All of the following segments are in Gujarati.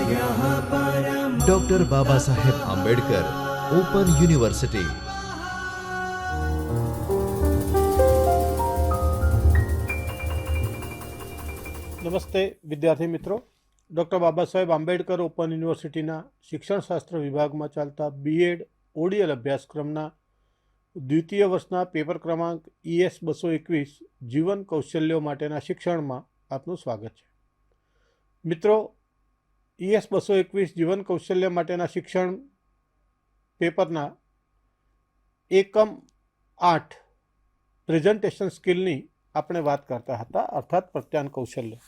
Doctor Baba Saheb Ambedkar open university. નમસ્તે વિદ્યાર્થી મિત્રો, ડૉક્ટર બાબા સાહેબ આંબેડકર ઓપન યુનિવર્સિટીના શિક્ષણશાસ્ત્ર વિભાગમાં ચાલતા બીએડ ઓડીએલ અભ્યાસક્રમના દ્વિતીય વર્ષના પેપર ક્રમાંક ES 221 જીવન કૌશલ્યો માટેના શિક્ષણમાં આપનું સ્વાગત છે। મિત્રો, ES 221 જીવન કૌશલ્ય માટેના શિક્ષણ પેપરના એકમ 8 પ્રેઝન્ટેશન સ્કિલની આપણે વાત કરતા હતા, અર્થાત પ્રત્યાયન કૌશલ્ય,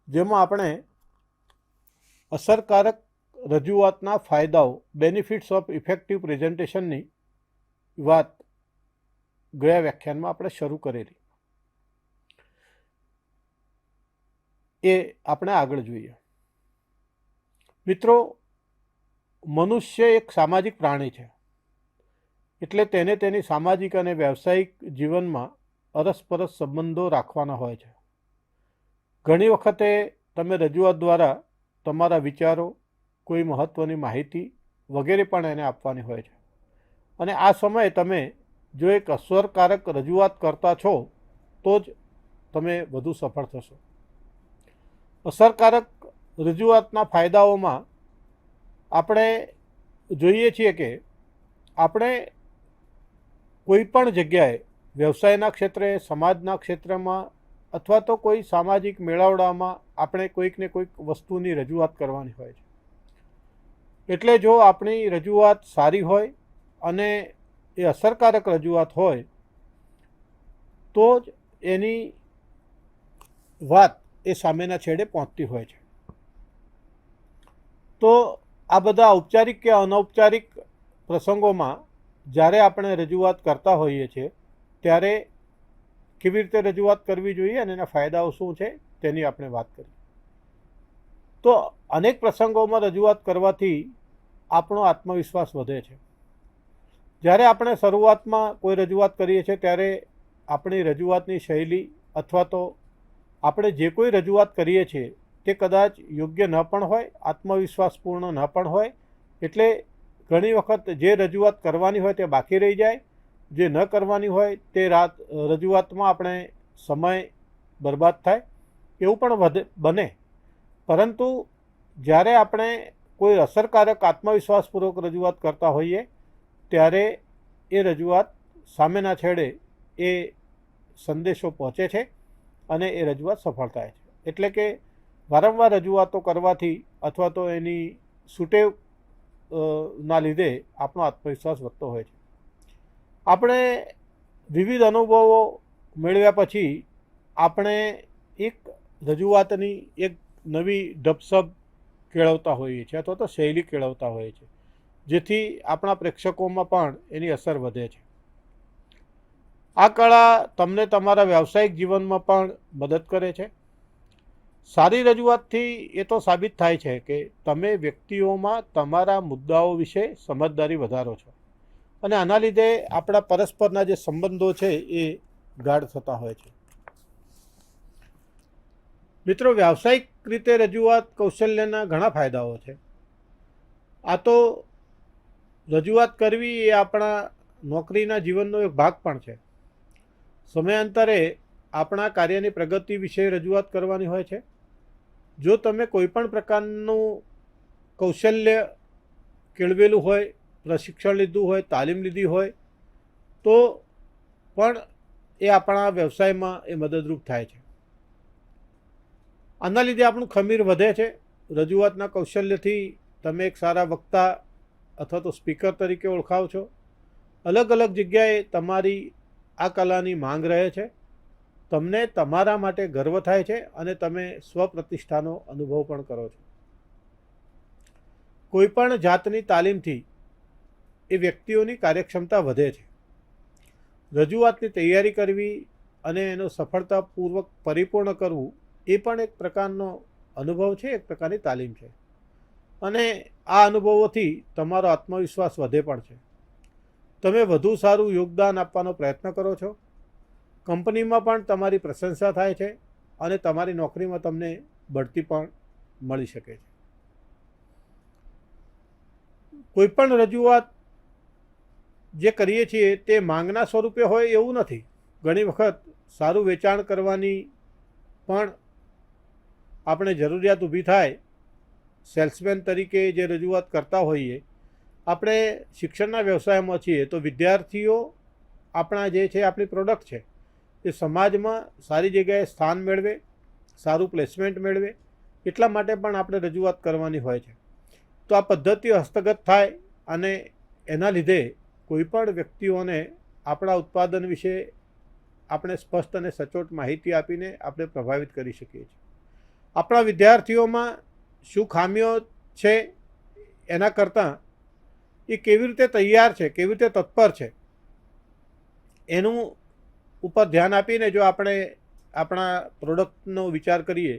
જેમાં આપણે અસરકારક રજૂઆતના ફાયદાઓ બેનિફિટ્સ ઓફ ઇફેક્ટિવ પ્રેઝન્ટેશનની વાત ગયા વ્યાખ્યાનમાં આપણે શરૂ કરેલી, એ આપણે આગળ જોઈએ। મિત્રો, મનુષ્ય એક સામાજિક પ્રાણી છે, એટલે તેને તેની સામાજિક અને વ્યાવસાયિક જીવનમાં અરસપરસ સંબંધો રાખવાના હોય છે। ઘણી વખતે તમે રજૂઆત દ્વારા તમારા વિચારો, કોઈ મહત્ત્વની માહિતી વગેરે પણ એને આપવાની હોય છે, અને આ સમયે તમે જો એક અસરકારક રજૂઆત કરતા છો તો જ તમે વધુ સફળ થશો। અસરકારક રજૂઆતના ફાયદાઓમાં આપણે જોઈએ છીએ કે આપણે કોઈ પણ જગ્યાએ વ્યવસાયના ક્ષેત્રે, સમાજના ક્ષેત્રમાં અથવા તો કોઈ સામાજિક મેળાવડામાં આપણે કોઈકને કોઈક વસ્તુની રજૂઆત કરવાની હોય છે। એટલે જો આપણી રજૂઆત સારી હોય અને એ અસરકારક રજૂઆત હોય તો જ એની વાત એ સામેના છેડે પહોંચતી હોય છે। તો આ બધા ઔપચારિક કે અનૌપચારિક પ્રસંગોમાં જ્યારે આપણે રજૂઆત કરતા હોઈએ છીએ ત્યારે કેવી રીતે રજૂઆત કરવી જોઈએ અને એના ફાયદાઓ શું છે તેની આપણે વાત કરીએ। તો અનેક પ્રસંગોમાં રજૂઆત કરવાથી આપણો આત્મવિશ્વાસ વધે છે। જ્યારે આપણે શરૂઆતમાં કોઈ રજૂઆત કરીએ છીએ ત્યારે આપણી રજૂઆતની શૈલી અથવા તો આપણે જે કોઈ રજૂઆત કરીએ છીએ તે કદાચ યોગ્ય ન પણ હોય, આત્મવિશ્વાસપૂર્ણ ન પણ હોય, એટલે ઘણી વખત જે રજૂઆત કરવાની હોય તે બાકી રહી જાય, જે ન કરવાની હોય તે રજૂઆતમાં આપણે સમય બરબાદ થાય, એવું પણ બને। પરંતુ જ્યારે આપણે કોઈ અસરકારક આત્મવિશ્વાસપૂર્વક રજૂઆત કરતા હોઈએ ત્યારે એ રજૂઆત સામેના છેડે એ સંદેશો પહોંચે છે અને એ રજૂઆત સફળ થાય છે। એટલે કે વારંવાર રજૂઆતો કરવાથી અથવા તો એની સુટેવ ના લીધે આપણો આત્મવિશ્વાસ વધતો હોય છે। આપણે વિવિધ અનુભવો મેળવ્યા પછી આપણે એક રજૂઆતની એક નવી ઢબસબ કેળવતા હોઈએ છીએ અથવા તો શૈલી કેળવતા હોઈએ છીએ, જેથી આપણા પ્રેક્ષકોમાં પણ એની અસર વધે છે। આ કળા તમને તમારા વ્યાવસાયિક જીવનમાં પણ મદદ કરે છે। સારી રજૂઆતથી એ તો સાબિત થાય છે કે તમે વ્યક્તિઓમાં તમારા મુદ્દાઓ વિશે સમજદારી વધારો છો અને આના લીધે આપણા પરસ્પરના જે સંબંધો છે એ ગાઢ થતા હોય છે। મિત્રો, વ્યાવસાયિક રીતે રજૂઆત કૌશલ્યના ઘણા ફાયદાઓ છે। આ તો રજૂઆત કરવી એ આપણા નોકરીના જીવનનો એક ભાગ પણ છે। સમયાંતરે આપણા કાર્યની પ્રગતિ વિશે રજૂઆત કરવાની હોય છે। જો તમે કોઈ પણ પ્રકારનું કૌશલ્ય કેળવેલું હોય, પ્રશિક્ષણ લીધું હોય, તાલીમ લીધી હોય તો પણ એ આપણા વ્યવસાયમાં એ મદદરૂપ થાય છે। આના લીધે આપણું ખમીર વધે છે। રજૂઆતના કૌશલ્યથી તમે એક સારા વક્તા અથવા તો સ્પીકર તરીકે ઓળખાવ છો। અલગ અલગ જગ્યાએ તમારી આ કલાની માંગ રહે છે। તમને તમારા માટે ગર્વ થાય છે અને તમે સ્વપ્રતિષ્ઠાનો અનુભવ પણ કરો છો। કોઈપણ જાતની તાલીમથી એ વ્યક્તિઓની કાર્યક્ષમતા વધે છે। રજૂઆતની તૈયારી કરવી અને એનો સફળતાપૂર્વક પરિપૂર્ણ કરવું એ પણ એક પ્રકારનો અનુભવ છે, એક પ્રકારની તાલીમ છે, અને આ અનુભવોથી તમારો આત્મવિશ્વાસ વધે પણ છે। તમે વધુ સારું યોગદાન આપવાનો પ્રયત્ન કરો છો। કંપનીમાં પણ તમારી પ્રશંસા થાય છે અને તમારી નોકરીમાં તમને બઢતી પણ મળી શકે છે। કોઈ પણ રજૂઆત જે કરીએ છીએ તે માંગના સ્વરૂપે હોય એવું નથી. ઘણી વખત સારું વેચાણ કરવાની પણ આપણે જરૂરિયાત ઊભી થાય. સેલ્સમેન તરીકે જે રજૂઆત કરતા હોઈએ, આપણે શિક્ષણના વ્યવસાયમાં છીએ તો વિદ્યાર્થીઓ આપણા જે છે આપણી પ્રોડક્ટ છે એ સમાજમાં સારી જગ્યાએ સ્થાન મેળવે, સારું પ્લેસમેન્ટ મેળવે, એટલા માટે પણ આપણે રજૂઆત કરવાની હોય છે. તો આ પદ્ધતિ હસ્તગત થાય અને એના લીધે કોઈ પણ વ્યક્તિઓને આપણા ઉત્પાદન વિશે આપણે સ્પષ્ટ અને સચોટ માહિતી આપીને આપણે પ્રભાવિત કરી શકીએ છીએ. આપણા વિદ્યાર્થીઓમાં શું ખામીઓ છે એના કરતાં એ કેવી રીતે તૈયાર છે, કેવી રીતે તત્પર છે, એનું ઉપર ધ્યાન આપીને જો આપણે આપણા પ્રોડક્ટનો વિચાર કરીએ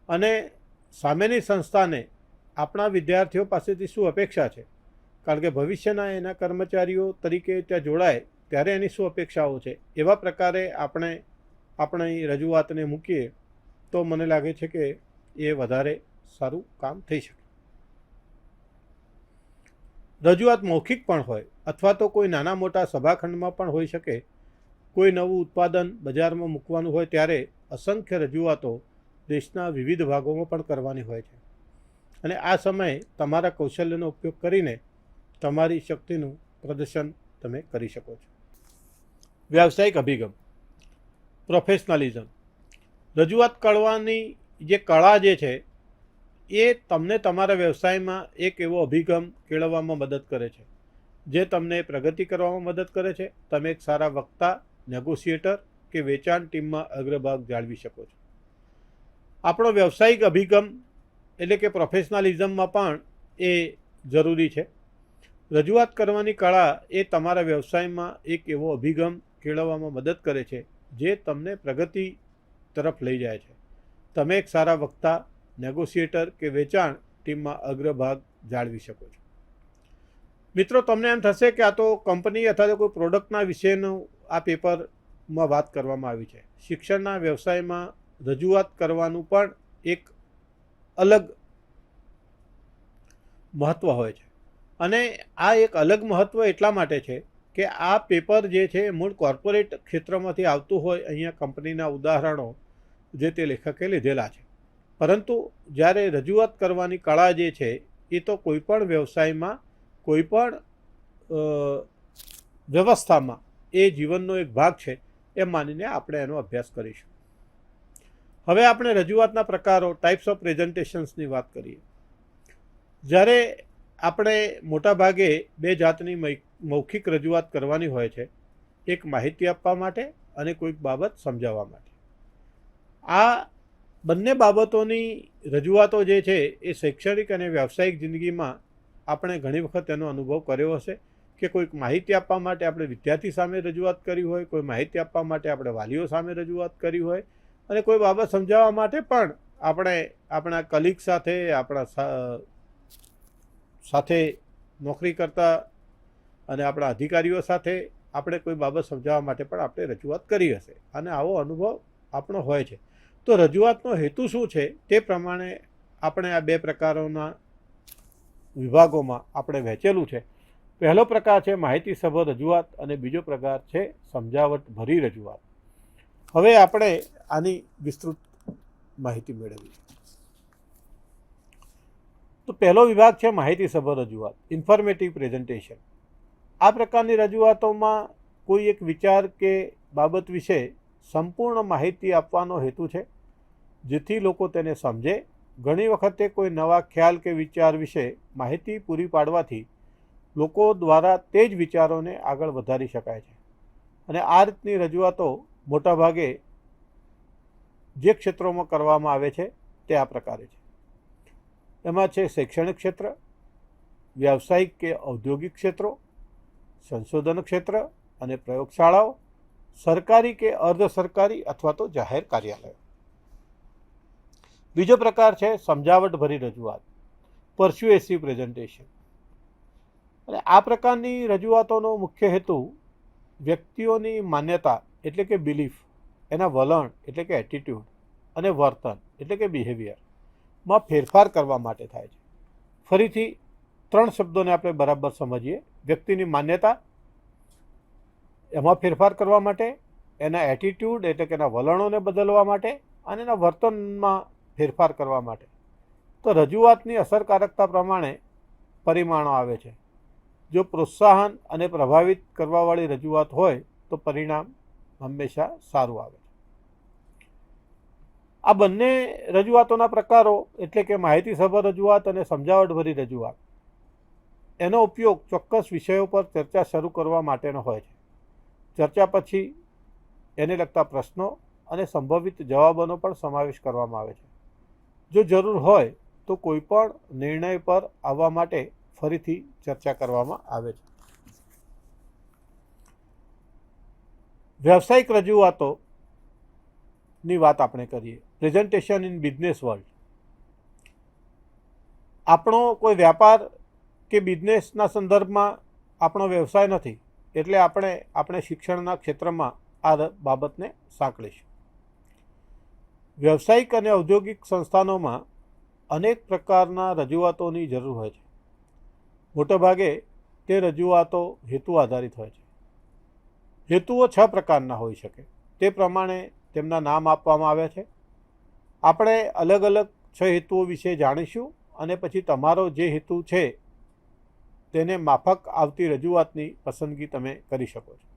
અને સામેની સંસ્થાને આપણા વિદ્યાર્થીઓ પાસેથી શું અપેક્ષા છે, કારણ કે ભવિષ્યના એના કર્મચારીઓ તરીકે ત્યાં જોડાય ત્યારે એની શું અપેક્ષાઓ છે, એવા પ્રકારે આપણે આપણી રજૂઆતને મૂકીએ તો મને લાગે છે કે એ વધારે સારું કામ થઈ શકે. રજૂઆત મૌખિક પણ હોય અથવા તો કોઈ નાના મોટા સભાખંડમાં પણ હોઈ શકે. કોઈ નવું ઉત્પાદન બજારમાં મૂકવાનું હોય ત્યારે અસંખ્ય રજૂઆતો દેશના વિવિધ ભાગોમાં પણ કરવાની હોય છે અને આ સમયે તમારા કૌશલ્યનો ઉપયોગ કરીને તમારી શક્તિનું પ્રદર્શન તમે કરી શકો છો. વ્યાવસાયિક અભિગમ, પ્રોફેશનલિઝમ. રજૂઆત કરવાની જે કળા જે છે એ તમને તમારા વ્યવસાયમાં એક એવો અભિગમ કેળવવામાં મદદ કરે છે જે તમને પ્રગતિ કરવામાં મદદ કરે છે. તમે એક સારા વક્તા, નેગોશિએટર કે વેચાણ ટીમમાં અગ્રભાગ જાળવી શકો છો. આપણો વ્યવસાયિક અભિગમ એટલે કે પ્રોફેશનલિઝમમાં પણ એ જરૂરી છે. રજૂઆત કરવાની કળા એ તમારા વ્યવસાયમાં એક એવો અભિગમ કેળવવામાં મદદ કરે છે જે તમને પ્રગતિ તરફ લઈ જાય છે. તમે એક સારા વક્તા, નેગોશિએટર કે વેચાણ ટીમમાં અગ્રભાગ જાળવી શકો છો. મિત્રો, તમને એમ થશે કે આ તો કંપની અથવા તો કોઈ પ્રોડક્ટના વિશેનું આ પેપરમાં વાત કરવામાં આવી છે. શિક્ષણના વ્યવસાયમાં રજૂઆત કરવાનું પણ એક અલગ મહત્ત્વ હોય છે અને આ એક અલગ મહત્ત્વ એટલા માટે છે કે આ પેપર જે છે મૂળ કોર્પોરેટ ક્ષેત્રમાંથી આવતું હોય. અહીંયા કંપનીના ઉદાહરણો જે તે લેખકે લીધેલા છે, પરંતુ જ્યારે રજૂઆત કરવાની કળા જે છે એ તો કોઈપણ વ્યવસાયમાં, કોઈપણ વ્યવસ્થામાં એ જીવનનો એક ભાગ છે એમ માનીને આપણે એનો અભ્યાસ કરીશું. હવે આપણે રજૂઆતના પ્રકારો, ટાઈપ્સ ઓફ પ્રેઝન્ટેશન્સની વાત કરીએ. જ્યારે આપણે મોટાભાગે બે જાતની મૌખિક રજૂઆત કરવાની હોય છે, એક માહિતી આપવા માટે અને કોઈક બાબત સમજાવવા માટે. આ બંને બાબતોની રજૂઆતો જે છે એ શૈક્ષણિક અને વ્યાવસાયિક જિંદગીમાં આપણે ઘણી વખત એનો અનુભવ કર્યો હશે કે કોઈક માહિતી આપવા માટે આપણે વિદ્યાર્થી સામે રજૂઆત કરી હોય, કોઈ માહિતી આપવા માટે આપણે વાલીઓ સામે રજૂઆત કરી હોય અને કોઈ બાબત સમજાવવા માટે પણ આપણે આપણા કલીગ સાથે, આપણા સાથે નોકરી કરતા અને આપણા અધિકારીઓ સાથે આપણે કોઈ બાબત સમજાવવા માટે પણ આપણે રજૂઆત કરી હશે અને આવો અનુભવ આપણો હોય છે. તો રજૂઆતનો હેતુ શું છે તે પ્રમાણે આપણે આ બે પ્રકારોના વિભાગોમાં આપણે વહેંચેલું છે. પહેલો પ્રકાર છે માહિતીસભર રજૂઆત અને બીજો પ્રકાર છે સમજાવટ ભરી રજૂઆત. હવે આપણે આની વિસ્તૃત માહિતી મેળવીએ. તો પહેલો વિભાગ છે માહિતીસભર રજૂઆત, ઇન્ફોર્મેટિવ પ્રેઝન્ટેશન. આ પ્રકારની રજૂઆતોમાં કોઈ એક વિચાર કે બાબત વિશે સંપૂર્ણ માહિતી આપવાનો હેતુ છે જેથી લોકો તેને સમજે. ઘણી વખતે કોઈ નવા ખ્યાલ કે વિચાર વિશે માહિતી પૂરી પાડવાથી લોકો દ્વારા તે જ વિચારોને આગળ વધારી શકાય છે અને આ રીતની રજૂઆતો મોટાભાગે જે ક્ષેત્રોમાં કરવામાં આવે છે તે આ પ્રકારે છે. એમાં છે શૈક્ષણિક ક્ષેત્ર, વ્યાવસાયિક કે ઔદ્યોગિક ક્ષેત્રો, સંશોધન ક્ષેત્ર અને પ્રયોગશાળાઓ, સરકારી કે અર્ધ સરકારી અથવા તો જાહેર કાર્યાલયો. બીજો પ્રકાર છે સમજાવટ ભરી રજૂઆત, પર્સ્યુએસિવ પ્રેઝન્ટેશન. અને આ પ્રકારની રજૂઆતોનો મુખ્ય હેતુ વ્યક્તિઓની માન્યતા એટલે કે બિલીફ, એના વલણ એટલે કે એટીટ્યૂડ અને વર્તન એટલે કે બિહેવિયરમાં ફેરફાર કરવા માટે થાય છે. ફરીથી ત્રણ શબ્દોને આપણે બરાબર સમજીએ. વ્યક્તિની માન્યતા, એમાં ફેરફાર કરવા માટે, એના એટીટ્યૂડ એટલે કે એના વલણોને બદલવા માટે અને એના વર્તનમાં ફેરફાર કરવા માટે. તો રજૂઆતની અસરકારકતા પ્રમાણે પરિમાણો આવે છે. જો પ્રોત્સાહન અને પ્રભાવિત કરવાવાળી રજૂઆત હોય તો પરિણામ હંમેશા સારું આવે છે. આ બંને રજૂઆતોના પ્રકારો એટલે કે માહિતીસભર રજૂઆત અને સમજાવટભરી રજૂઆત, એનો ઉપયોગ ચોક્કસ વિષયો પર ચર્ચા શરૂ કરવા માટેનો હોય છે. ચર્ચા પછી એને લગતા પ્રશ્નો અને સંભવિત જવાબોનો પણ સમાવેશ કરવામાં આવે છે. જો જરૂર હોય તો કોઈ પણ નિર્ણય પર આવવા માટે ફરીથી ચર્ચા કરવામાં આવે છે. વ્યવસાયિક રજૂઆતોની વાત આપણે કરીએ. Presentation in business world. આપણો કોઈ વ્યાપાર કે બિઝનેસના સંદર્ભમાં આપણો વ્યવસાય નથી, એટલે આપણે શિક્ષણના ક્ષેત્રમાં આ બાબતને સાંકળીશું. વ્યવસાયિક અને ઔદ્યોગિક સંસ્થાનોમાં અનેક પ્રકારના રજૂઆતોની જરૂર હોય છે. મોટાભાગે તે રજૂઆતો હેતુ આધારિત હોય છે. હેતુઓ 6 પ્રકારના હોઈ શકે, તે પ્રમાણે તેમના નામ આપવામાં આવ્યા છે. આપણે અલગ અલગ 6 હેતુઓ વિશે જાણીશું અને પછી તમારો જે હેતુ છે તેને માફક આવતી રજૂઆતની પસંદગી તમે કરી શકો છો.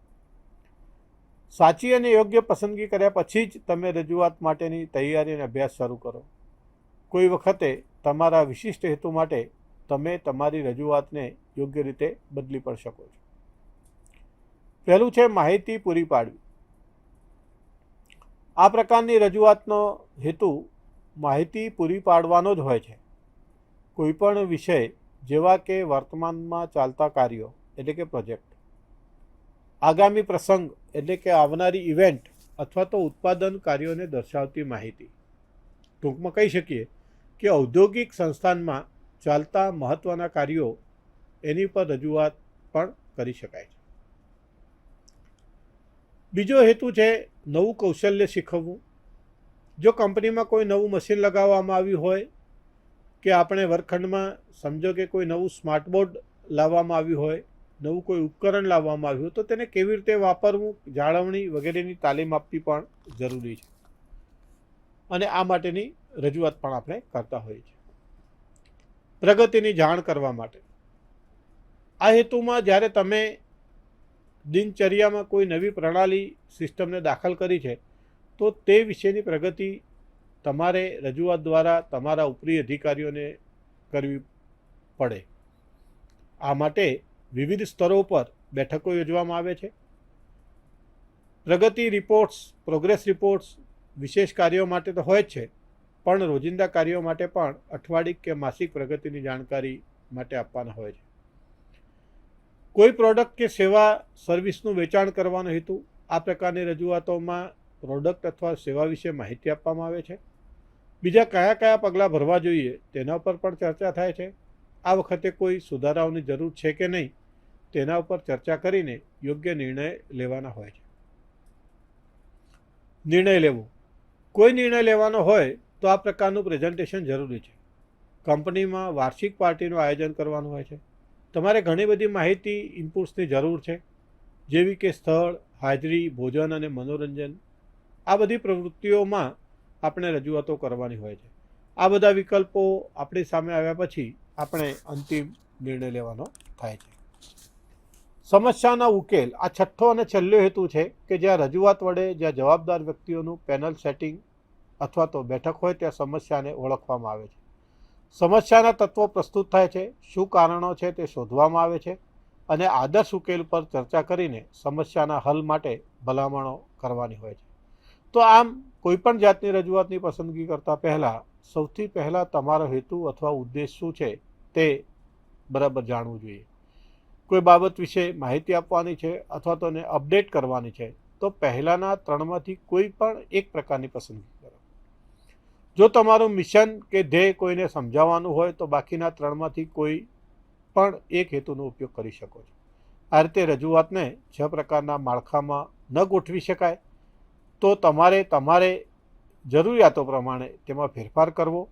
સાચી અને યોગ્ય પસંદગી કર્યા પછી જ તમે રજૂઆત માટેની તૈયારી અને અભ્યાસ શરૂ કરો. કોઈ વખતે તમારા વિશિષ્ટ હેતુ માટે તમે તમારી રજૂઆતને યોગ્ય રીતે બદલી પણ શકો છો. પહેલું છે માહિતી પૂરી પાડવી. આ પ્રકારની રજૂઆતનો હેતુ માહિતી પૂરી પાડવાનો જ હોય છે. કોઈપણ વિષય જેવા કે વર્તમાનમાં ચાલતા કાર્યો એટલે કે પ્રોજેક્ટ, આગામી પ્રસંગ એટલે કે આવનારી ઇવેન્ટ અથવા તો ઉત્પાદન કાર્યોને દર્શાવતી માહિતી. ટૂંકમાં કહી શકીએ કે ઔદ્યોગિક સંસ્થાનમાં ચાલતા મહત્ત્વના કાર્યો એની પર રજૂઆત પણ કરી શકાય છે. બીજો હેતુ છે નવું કૌશલ્ય શીખવવું. જો કંપનીમાં કોઈ નવું મશીન લગાવવામાં આવ્યું હોય કે આપણે વર્ગખંડમાં સમજો કે કોઈ નવું સ્માર્ટ બોર્ડ લાવવામાં આવ્યું હોય, નવું કોઈ ઉપકરણ લાવવામાં આવ્યું હોય, તો તેને કેવી રીતે વાપરવું, જાળવણી વગેરેની તાલીમ આપવી પણ જરૂરી છે. અને આ માટેની રજૂઆત પણ આપણે કરતા હોઈએ છીએ. પ્રગતિની જાણ કરવા માટે. આ હેતુમાં જ્યારે તમે દિનચર્યામાં કોઈ નવી પ્રણાલી સિસ્ટમને દાખલ કરી છે તો તે વિશેની પ્રગતિ તમારે રજૂઆત દ્વારા તમારા ઉપરી અધિકારીઓને કરવી પડે. આ માટે વિવિધ સ્તરો પર બેઠકો યોજવામાં આવે છે. પ્રગતિ રિપોર્ટ્સ, પ્રોગ્રેસ રિપોર્ટ્સ વિશેષ કાર્યો માટે તો હોય જ છે, પણ રોજિંદા કાર્યો માટે પણ અઠવાડિક કે માસિક પ્રગતિની જાણકારી માટે આપવાના હોય છે. કોઈ પ્રોડક્ટ કે સેવા સર્વિસનું વેચાણ કરવાનો હેતુ. આ પ્રકારની રજૂઆતોમાં પ્રોડક્ટ અથવા સેવા વિશે માહિતી આપવામાં આવે છે. બીજા કયા કયા પગલાં ભરવા જોઈએ તેના ઉપર પણ ચર્ચા થાય છે. આ વખતે કોઈ સુધારાઓની જરૂર છે કે નહીં તેના ઉપર ચર્ચા કરીને યોગ્ય નિર્ણય લેવાના હોય છે. નિર્ણય લેવો. કોઈ નિર્ણય લેવાનો હોય તો આ પ્રકારનું પ્રેઝન્ટેશન જરૂરી છે. કંપનીમાં વાર્ષિક પાર્ટીનું આયોજન કરવાનું હોય છે. તમારે ઘણી બધી માહિતી ઇનપુટ્સની જરૂર છે, જેવી કે સ્થળ, હાજરી, ભોજન અને મનોરંજન. આ બધી પ્રવૃત્તિઓમાં આપણે રજૂઆતો કરવાની હોય છે. આ બધા વિકલ્પો આપણી સામે આવ્યા પછી આપણે અંતિમ નિર્ણય લેવાનો થાય છે. સમસ્યાના ઉકેલ. આ છઠ્ઠો અને છેલ્લો હેતુ છે કે જ્યાં રજૂઆત વડે જ્યાં જવાબદાર વ્યક્તિઓનું પેનલ સેટિંગ અથવા તો બેઠક હોય ત્યાં સમસ્યાને ઓળખવામાં આવે છે. સમસ્યાના તત્વો પ્રસ્તુત થાય છે, શું કારણો છે તે શોધવામાં આવે છે અને આદર્શ ઉકેલ પર ચર્ચા કરીને સમસ્યાના હલ માટે ભલામણો કરવાની હોય છે. તો આમ કોઈપણ જાતની રજૂઆતની પસંદગી કરતાં પહેલાં સૌથી પહેલાં તમારો હેતુ અથવા ઉદ્દેશ શું છે તે બરાબર જાણવું જોઈએ. કોઈ બાબત વિશે માહિતી આપવાની છે અથવા તો એને અપડેટ કરવાની છે તો પહેલાંના 3માંથી કોઈ પણ એક પ્રકારની પસંદગી કરો. જો તમારું મિશન કે ધ્યેય કોઈને સમજાવવાનું હોય તો બાકીના 3માંથી કોઈ પણ એક હેતુનો ઉપયોગ કરી શકો છો. આ રીતે રજૂઆતને 6 પ્રકારના માળખામાં ન ગોઠવી શકાય તો તમારે જરૂરિયાતો પ્રમાણે તેમાં ફેરફાર કરવો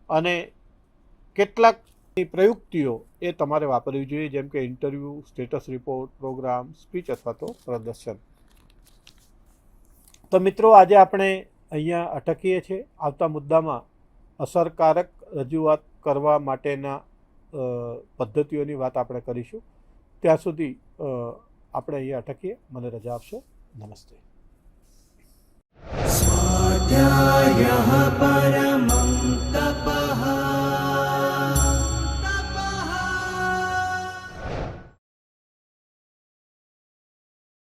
અને કેટલાક પ્રયુક્તિઓ એ તમારે વાપરવી જોઈએ, જેમ કે interview, status report, programme, speech અથવા તો પ્રદર્શન. તો મિત્રો, આજે આપણે અહીંયા અટકીએ છીએ. આવતા મુદ્દામાં અસરકારક રજૂઆત કરવા માટેના પદ્ધતિઓની વાત આપણે કરીશું. ત્યાં સુધી આપણે અહીંયા અટકીએ. મને રજા આપશો. નમસ્તે. स्वाध्यायः